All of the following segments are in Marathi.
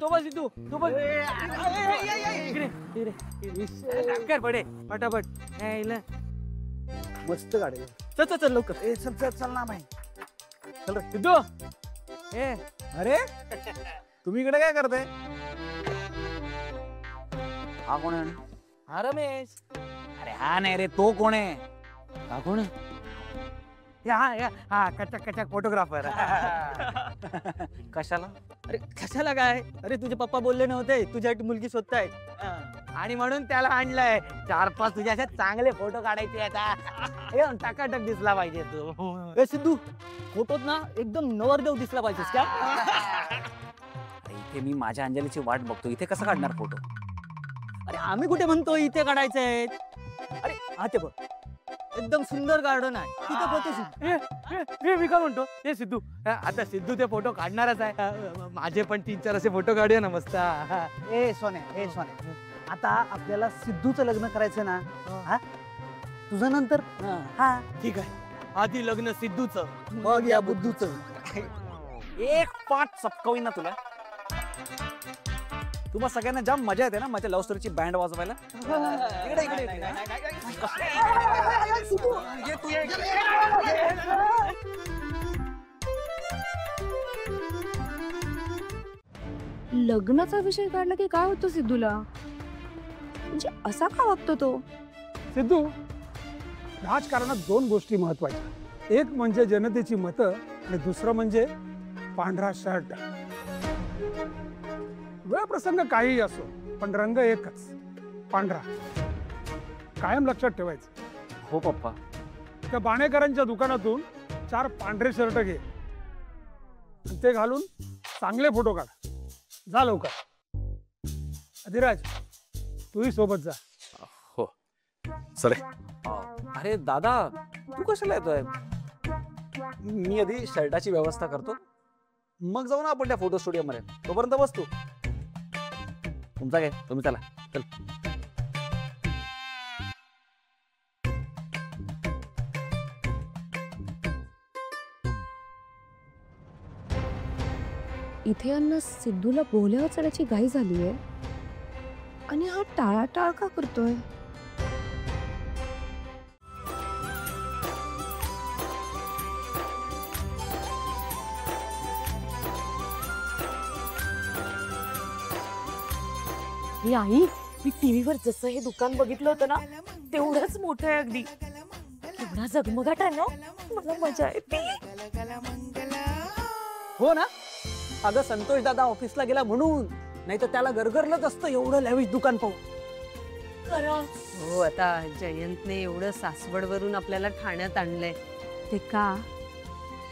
तो बस सिद्धू तो बस इकडे इकडे पडे पटापट मस्त गाडी चल चल चल लवकर चल चल चल ना भाई चल रे सिद्धू अरे तुम्ही इकडे काय करताय? हा कोण आहे? हा रमेश अरे हा नाही रे, तो कोण आहे? हा कोण हा कचक कचक फोटोग्राफर कशाला? अरे कशाला काय? अरे तुझे पप्पा बोलले नव्हते तुझ्यासाठी मुलगी शोधतायत आणि म्हणून त्याला आणलंय. 4-5 तुझ्या अशा चांगले फोटो काढायचे आता एकदम टकाटक दिसला पाहिजे तू. ए सिद्धू फोटोत ना एकदम नवरदेव दिसला पाहिजेस का? इथे मी माझ्या अंजलीची वाट बघतो, इथे कसं काढणार फोटो? अरे आम्ही कुठे म्हणतो इथे काढायचंय. अरे हा ते बघ एकदम सुंदर गार्डन आहे तिथे फोटो. मी काय म्हणतो हे सिद्धू आता सिद्धू ते फोटो काढणारच आहे. माझे पण 3-4 असे फोटो काढूया ना मस्त. ए सोने आता आपल्याला सिद्धूचं लग्न करायचं ना? हा तुझं नंतर. हा ठीक आहे आधी लग्न सिद्धूचं मग या बुद्धूचं. एक पाठ सपकवी ना तुला. तुम्हा सगळ्यांना जाम मजा येते ना माझ्या लव्ह स्टोरीची बँड वाजवायला. इकडे इकडे लग्नाचा विषय काढला की काय होतं सिद्धूला? म्हणजे असा का वागतो तो? सिद्धू, राजकारणात 2 गोष्टी महत्वाच्या. एक म्हणजे जनतेची मतं आणि दुसरं म्हणजे पांढरा शर्ट. वेळ प्रसंग काहीही असो पण रंग एकच, पांढरा. कायम लक्षात ठेवायचं. हो पप्पा. त्या बाणेकरांच्या दुकानातून 4 पांढरे शर्ट घे आणि ते घालून चांगले फोटो काढ. जा लवकर. अधिराज तूही सोबत जा. हो सरे. अरे दादा तू कशाला येतोय? मी आधी शर्टाची व्यवस्था करतो मग जाऊ ना आपण त्या फोटो स्टुडिओ मध्ये. तोपर्यंत बस तू. तुमचा काय तुम्ही चला. चल इथे यांना सिद्धूला बोल्यावर चढायची घाई झालीये आणि हा टाळाटाळ का करतोय? आई मी टीव्हीवर जसं हे दुकान बघितलं होतं ना तेवढंच मोठं आहे अगदी. केवढा जगमगाट आहे ना. मला मजा येते. हो ना. अगं संतोष दादा ऑफिसला गेला म्हणून, नाही तर त्याला गरगरलंच असतं एवढं लॅविश दुकान पाहून. हो आता जयंतने एवढं सासवडवरून आपल्याला ठाण्यात आणलंय ते का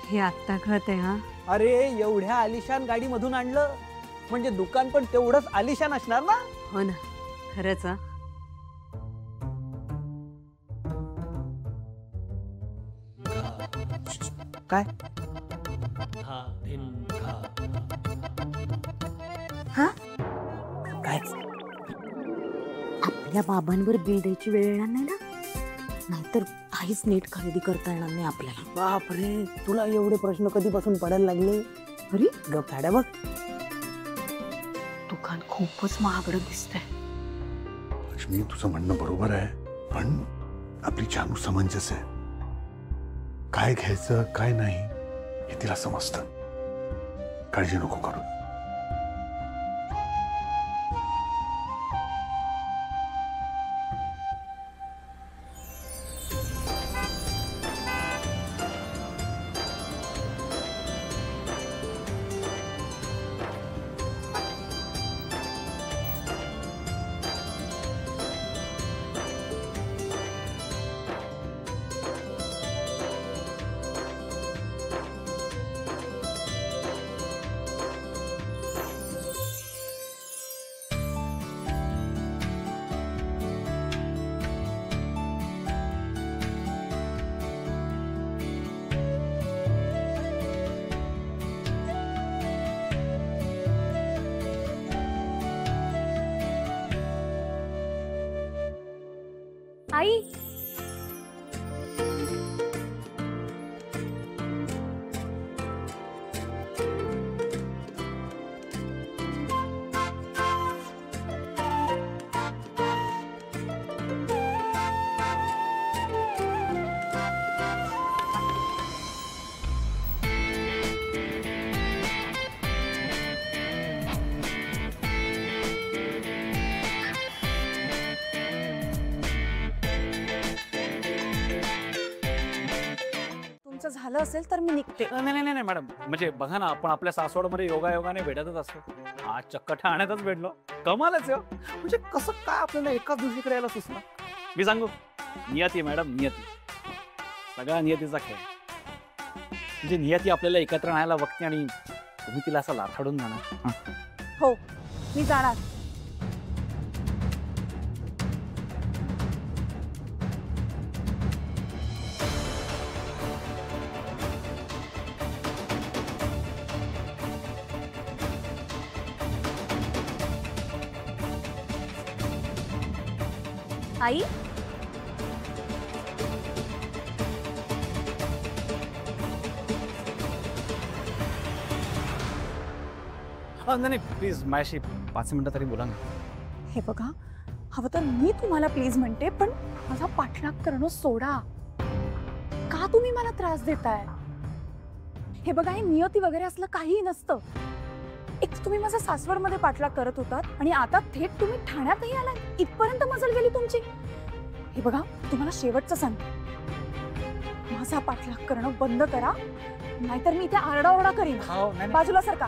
हे आत्ता कळत आहे. हा अरे एवढ्या आलिशान गाडी मधून आणलं म्हणजे दुकान पण तेवढंच आलिशान असणार ना. हो ना खरंच. काय हा काय आपल्या बाबांवर बिल द्यायची वेळ येणार नाही ना? नाहीतर काहीच नीट खरेदी करता येणार नाही आपल्याला. बापरे तुला एवढे प्रश्न कधीपासून पडायला लागले? अरे गप साड्या बघ. दुकान खूपच महागडं दिसतंय. लक्ष्मी तुझं म्हणणं बरोबर आहे पण आपली जानू समंजस आहे. काय घ्यायचं काय नाही हे तिला समजतं. काळजी नको करू. आई झालं असेल तर मी निघते. नाही नाही नाही मॅडम, म्हणजे बघा ना, आपण आपल्या सासवडमध्ये योगायोगाने भेटतच असतो. आज चक्क ठाण्यातच भेटलो. कमालच आहे हो. म्हणजे कसं काय आपल्याला एकाच दुसरीकडे यायला सुचलं. मी सांगू, नियती मॅडम, नियती. सगळा नियतीचा खेळ. म्हणजे नियती आपल्याला एकत्र आणायला बघते आणि तुम्ही तिला असं लाथाडून जाणार. हो, मी जाणार. आई, नाही प्लीज माझ्याशी 5 मिनिटं तरी बोला ना. हे बघा, हवं तर मी तुम्हाला प्लीज म्हणते, पण माझा पाठलाग करणं सोडा. का तुम्ही मला त्रास देताय? हे बघा, हे नियती वगैरे असलं काहीही नसतं. एक तुम्ही माझा सासवडमध्ये पाठलाग करत होतात आणि आता थेट तुम्ही ठाण्यातही आलाय. इथपर्यंत मजल गेली तुमची. हे बघा, तुम्हाला शेवटचं सांगते, माझा पाठलाग करणं बंद करा, नाहीतर मी इथे आरडाओरडा करीन. हो, नाही, नाही. बाजूला सरका.